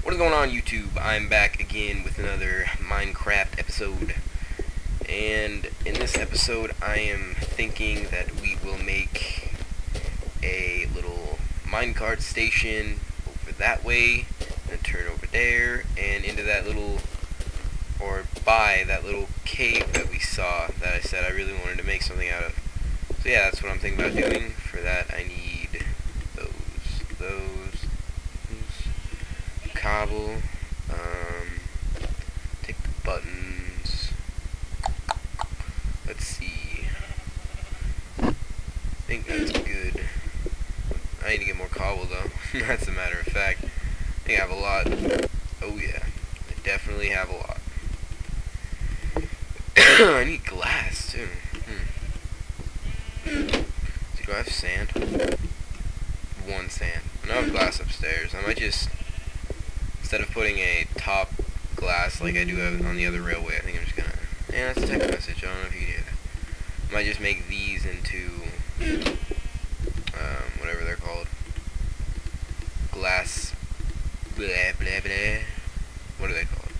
What is going on, YouTube? I'm back again with another Minecraft episode. And in this episode, I am thinking that we will make a little minecart station over that way, and turn over there, and into that little, or by that little cave that we saw that I said I really wanted to make something out of. So yeah, that's what I'm thinking about doing. For that, I need those cobble, take the buttons, let's see, I think that's good. I need to get more cobble though, that's a matter of fact. I think I have a lot. Oh yeah, I definitely have a lot. I need glass too. So do I have sand? One sand. I don't have glass upstairs. I might just, instead of putting a top glass like I do on the other railway, I think I'm just gonna, yeah, that's a text message, I don't know if you can hear that. I might just make these into, whatever they're called. Glass, blah, blah, blah. What are they called?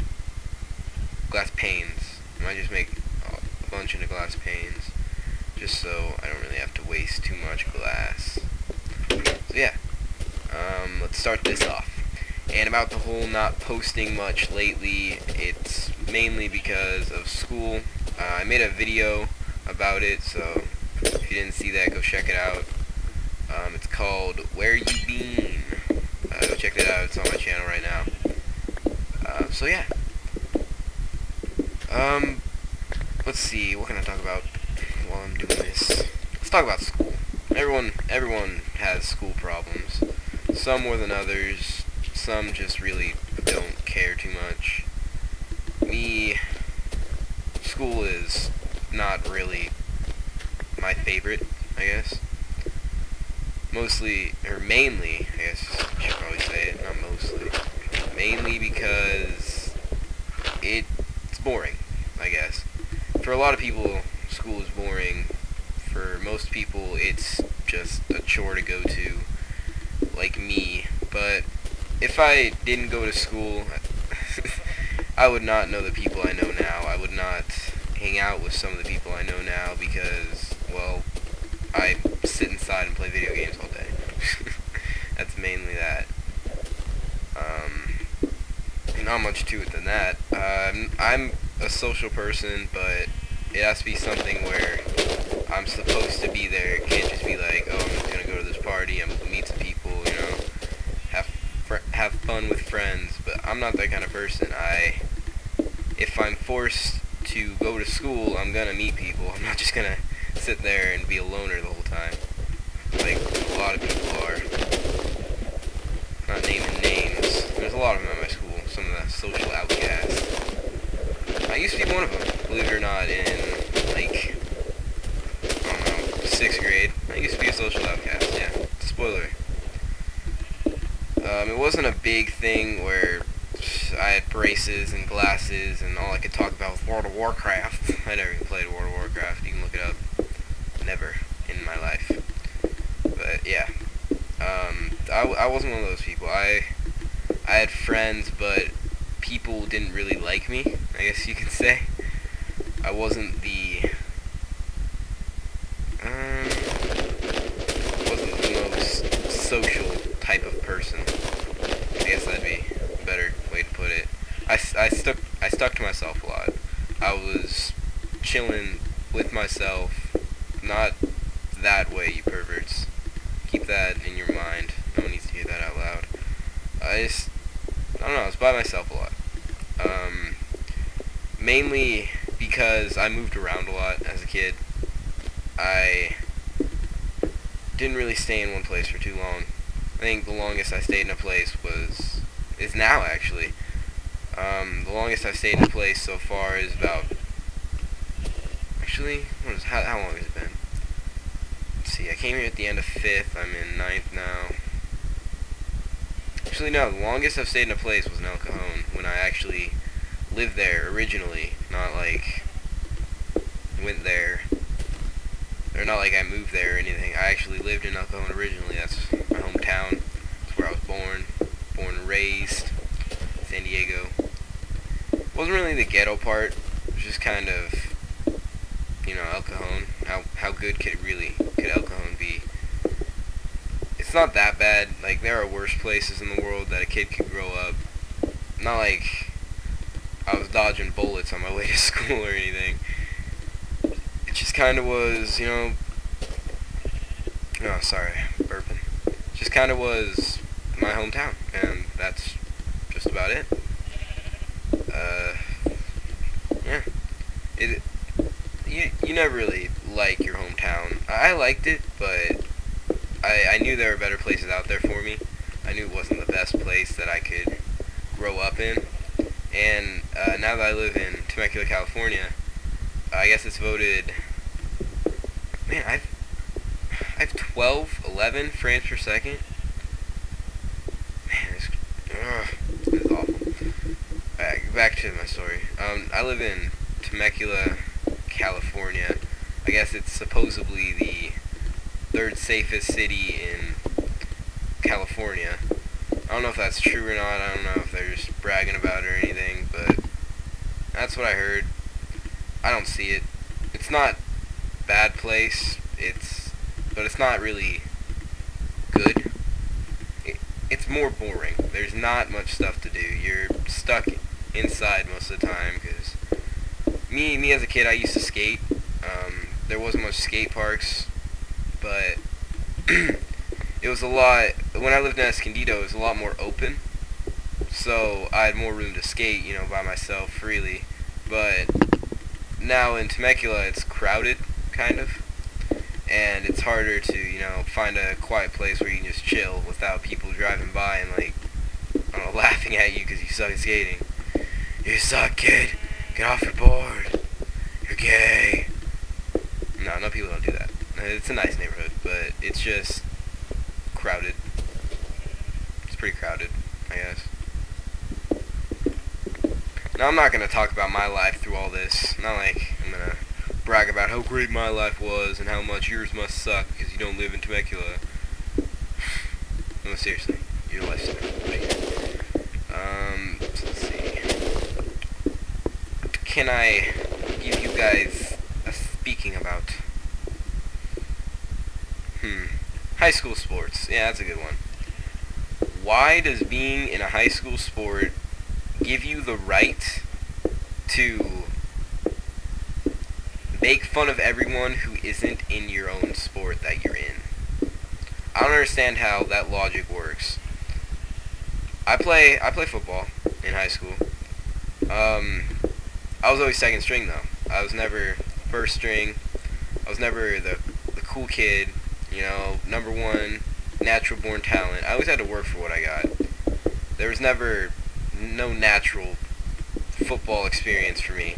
Glass panes. I might just make a bunch into glass panes, just so I don't really have to waste too much glass. So yeah, let's start this off. And about the whole not posting much lately, it's mainly because of school. I made a video about it, so if you didn't see that, go check it out. It's called Where You Been? Go check that out, it's on my channel right now. So yeah. Let's see, what can I talk about while I'm doing this? Let's talk about school. Everyone has school problems. Some more than others. Some just really don't care too much. Me, school is not really my favorite, I guess. Mostly, or mainly, I guess I should probably say it, not mostly. Mainly because it's boring, I guess. For a lot of people, school is boring. For most people, it's just a chore to go to, like me. But if I didn't go to school, I would not know the people I know now. I would not hang out with some of the people I know now because, well, I sit inside and play video games all day. That's mainly that. Not much to it than that. I'm a social person, but it has to be something where I'm supposed to be there. It can't just be like, oh, I'm just gonna go to this party, I'm gonna meet some people, you know, have fun with friends. But I'm not that kind of person. If I'm forced to go to school, I'm gonna meet people. I'm not just gonna sit there and be a loner the whole time, like a lot of people are. Not naming names. There's a lot of them at my school. Some of the social outcasts. I used to be one of them, believe it or not, in, like, I don't know, 6th grade. I used to be a social outcast, yeah. Spoiler. It wasn't a big thing where I had braces and glasses and all I could talk about was World of Warcraft. I never even played World of Warcraft, you can look it up. Never in my life. But yeah. I wasn't one of those people. I had friends, but people didn't really like me, I guess you could say. I wasn't the most social type of person. I guess that'd be a better way to put it. I stuck to myself a lot. I was chilling with myself. Not that way, you perverts. Keep that in your mind. No one needs to hear that out loud. I don't know, I was by myself a lot. Mainly because I moved around a lot as a kid. I didn't really stay in one place for too long. I think the longest I stayed in a place is now actually. The longest I've stayed in a place so far is about, actually, how long has it been? Let's see, I came here at the end of 5th, I'm in 9th now. Actually no, the longest I've stayed in a place was in El Cajon, when I actually lived there originally, not like went there, or not like I moved there or anything. I actually lived in El Cajon originally. That's my hometown. That's where I was born and raised. wasn't really the ghetto part. It was just kind of, El Cajon. How good could El Cajon be? It's not that bad. Like, there are worse places in the world that a kid could grow up. Not like I was dodging bullets on my way to school or anything. It just kind of was, oh, sorry, burping. Just kind of was my hometown, and that's just about it. Yeah. You never really like your hometown. I liked it, but I knew there were better places out there for me. I knew it wasn't the best place that I could grow up in. And now that I live in Temecula, California, I guess it's voted... Man, I've 12, 11 frames per second. Man, this is awful. Alright, back to my story. I live in Temecula, California. I guess it's supposedly the third safest city in California. I don't know if that's true or not. I don't know if they're just bragging about it or anything, but that's what I heard. I don't see it. It's not a bad place. But it's not really good. It's more boring. There's not much stuff to do. You're stuck inside most of the time because me as a kid, I used to skate. There wasn't much skate parks, but it was a lot. When I lived in Escondido, it was a lot more open, so I had more room to skate, by myself freely. But now in Temecula, it's crowded, kind of, and it's harder to, find a quiet place where you can just chill without people driving by and, like, I don't know, laughing at you because you suck at skating. You suck, kid. Get off your board. You're gay. No, people don't do that. It's a nice neighborhood, but it's just crowded. It's pretty crowded, I guess. Now, I'm not going to talk about my life through all this. Not like I'm going to brag about how great my life was and how much yours must suck because you don't live in Temecula. No, seriously. Your life's great. So let's see. Can I give you guys a speaking about? High school sports. Yeah, that's a good one. Why does being in a high school sport give you the right to make fun of everyone who isn't in your own sport that you're in? I don't understand how that logic works. I play football in high school. I was always second string though. I was never first string. I was never the cool kid, number one, natural born talent. I always had to work for what I got. There was never no natural football experience for me.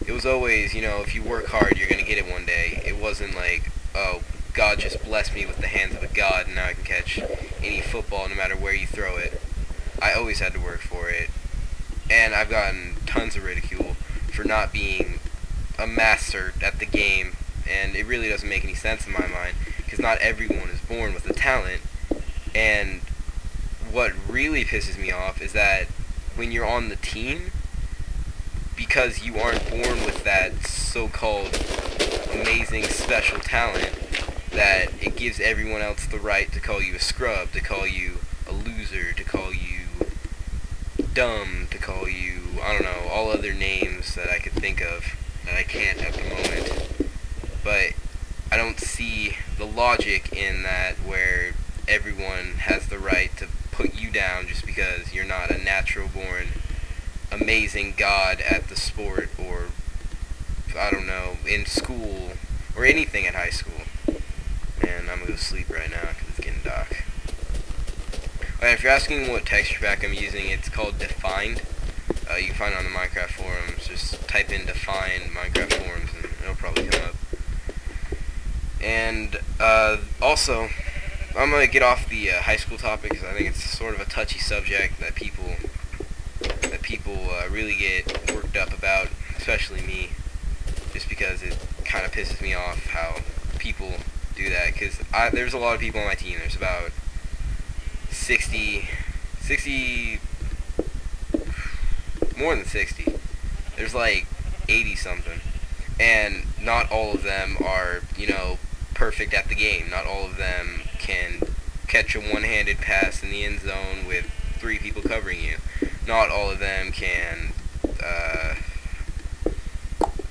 It was always, if you work hard, you're going to get it one day. It wasn't like, oh, God just blessed me with the hands of a god and now I can catch any football no matter where you throw it. I always had to work for it. And I've gotten tons of ridicule for not being a master at the game. And it really doesn't make any sense in my mind because not everyone is born with the talent. And what really pisses me off is that when you're on the team, because you aren't born with that so-called amazing special talent, that it gives everyone else the right to call you a scrub, to call you a loser, to call you dumb, to call you, I don't know, all other names that I could think of that I can't at the moment. But I don't see the logic in that where everyone has the right to put you down just because you're not a natural born amazing god at the sport, or I don't know, in school or anything in high school. Man, I'm gonna go sleep right now because it's getting dark. Alright, if you're asking what texture pack I'm using, it's called Defined. You can find it on the Minecraft forums. Just type in Defined Minecraft forums and it'll probably come up. And also, I'm going to get off the high school topic because I think it's sort of a touchy subject that people really get worked up about, especially me, just because it kind of pisses me off how people do that. Because there's a lot of people on my team. There's about 60, more than 60. There's like 80 something, and not all of them are, perfect at the game. Not all of them can catch a one-handed pass in the end zone with 3 people covering you. Not all of them can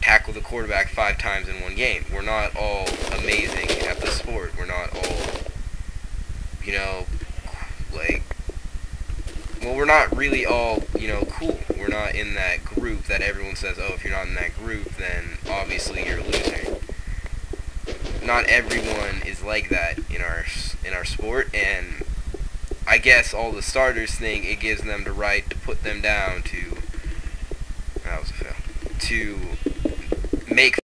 tackle the quarterback 5 times in one game. We're not all amazing at the sport. We're not all, like, well, we're not really all, cool. We're not in that group that everyone says, oh, if you're not in that group, then obviously you're a loser. Not everyone is like that in our sport, and I guess all the starters think it gives them the right to put them down to, that was a fail, to make